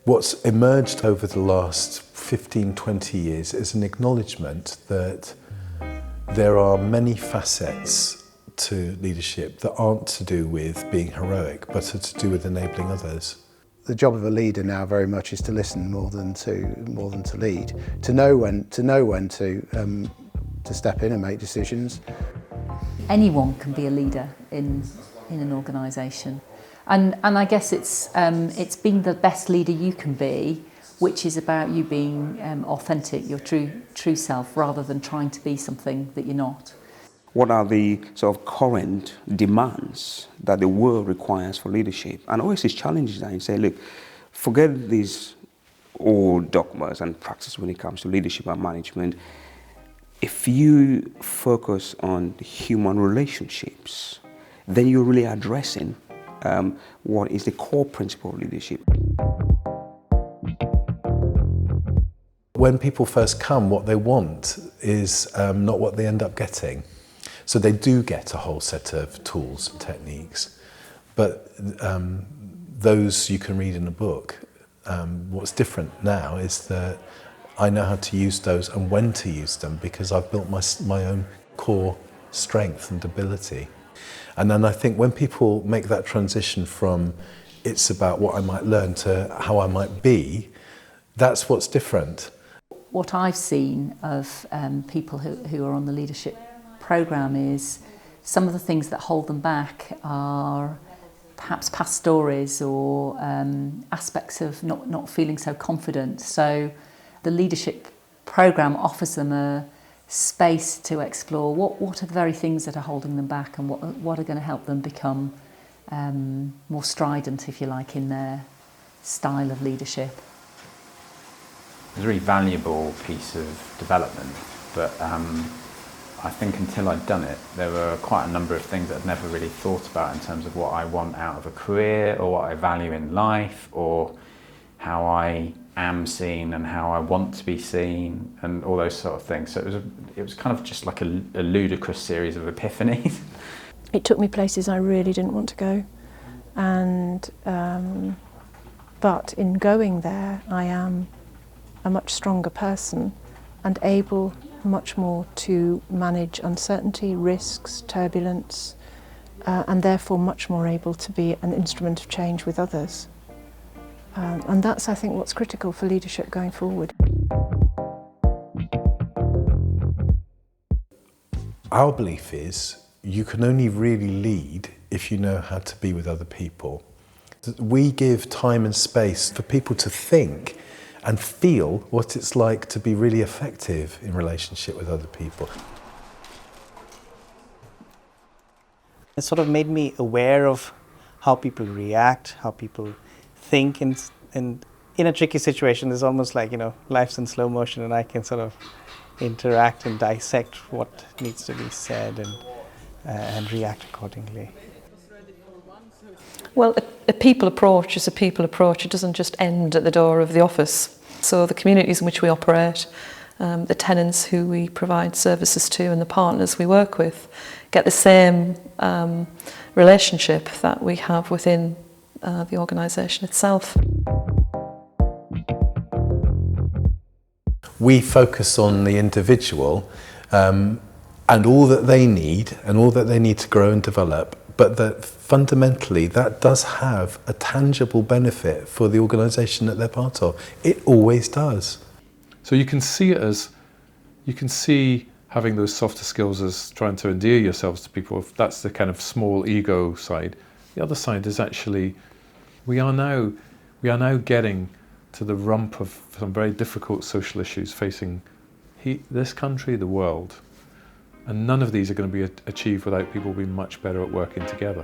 What's emerged over the last 15, 20 years is an acknowledgement that there are many facets to leadership that aren't to do with being heroic, but are to do with enabling others. The job of a leader now very much is to listen more than to lead, to know when to step in and make decisions. Anyone can be a leader in an organisation, and I guess it's being the best leader you can be, which is about you being authentic, your true self, rather than trying to be something that you're not. What are the sort of current demands that the world requires for leadership? And Oasis challenges that and say, look, forget these old dogmas and practices when it comes to leadership and management. If you focus on the human relationships, then you're really addressing what is the core principle of leadership. When people first come, what they want is not what they end up getting. So they do get a whole set of tools and techniques, but those you can read in a book. What's different now is that I know how to use those and when to use them because I've built my own core strength and ability. And then I think when people make that transition from it's about what I might learn to how I might be, that's what's different. What I've seen of people who are on the leadership programme is some of the things that hold them back are perhaps past stories or aspects of not feeling so confident. So the leadership programme offers them a space to explore what are the very things that are holding them back and what are going to help them become more strident, if you like, in their style of leadership. It was a really valuable piece of development, but I think until I'd done it, there were quite a number of things that I'd never really thought about in terms of what I want out of a career or what I value in life or how I am seen and how I want to be seen and all those sort of things. So it was kind of just like a ludicrous series of epiphanies. It took me places I really didn't want to go, and but in going there I am a much stronger person and able much more to manage uncertainty, risks, turbulence, and therefore much more able to be an instrument of change with others. And that's, I think, what's critical for leadership going forward. Our belief is you can only really lead if you know how to be with other people. We give time and space for people to think and feel what it's like to be really effective in relationship with other people. It sort of made me aware of how people react, how people think, and in a tricky situation, it's almost like, you know, life's in slow motion and I can sort of interact and dissect what needs to be said and react accordingly. Well, a people approach is a people approach. It doesn't just end at the door of the office. So the communities in which we operate, the tenants who we provide services to and the partners we work with get the same relationship that we have within the organisation itself. We focus on the individual and all that they need and all that they need to grow and develop, but that fundamentally that does have a tangible benefit for the organisation that they're part of. It always does. So you can see it as, you can see having those softer skills as trying to endear yourselves to people. If that's the kind of small ego side. The other side is actually, we are now getting to the rump of some very difficult social issues facing this country, the world. And none of these are going to be achieved without people being much better at working together.